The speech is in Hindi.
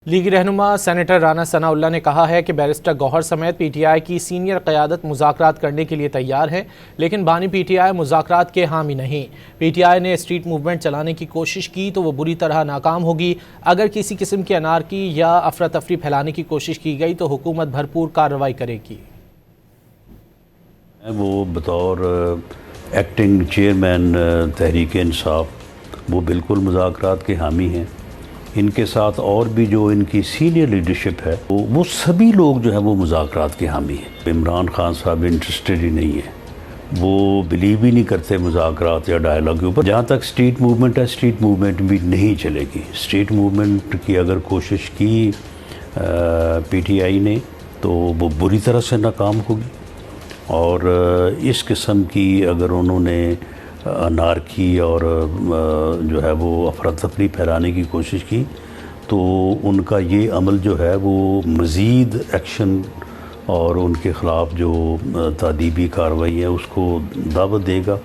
लीगी रहनुमा सेनेटर राना सनाउल्लाह ने कहा है कि बैरिस्टर गौहर समेत पीटीआई की सीनियर क़यादत मुज़ाकरात करने के लिए तैयार है, लेकिन बानी पीटीआई मुज़ाकरात के हामी नहीं। पीटीआई ने स्ट्रीट मूवमेंट चलाने की कोशिश की तो वो बुरी तरह नाकाम होगी। अगर किसी किस्म की अनारकी या अफरा तफरी फैलाने की कोशिश की गई तो हुकूमत भरपूर कार्रवाई करेगी। वो बतौर एक्टिंग चेयरमैन तहरीक इंसाफ वो बिल्कुल मुज़ाकरात के हामी हैं। इनके साथ और भी जो इनकी सीनियर लीडरशिप है वो सभी लोग जो है वो मुज़ाकरात के हामी हैं। इमरान खान साहब इंटरेस्टेड ही नहीं है, वो बिलीव ही नहीं करते मुज़ाकरात या डायलॉग के ऊपर। जहाँ तक स्ट्रीट मूवमेंट है, स्ट्रीट मूवमेंट भी नहीं चलेगी। स्ट्रीट मूवमेंट की अगर कोशिश की पीटीआई ने तो वो बुरी तरह से नाकाम होगी। और इस किस्म की अगर उन्होंने अनारकी और जो है वो अफरा तफरी फैलाने की कोशिश की तो उनका ये अमल जो है वो मज़ीद एक्शन और उनके ख़िलाफ़ जो तादीबी कार्रवाई है उसको दावत देगा।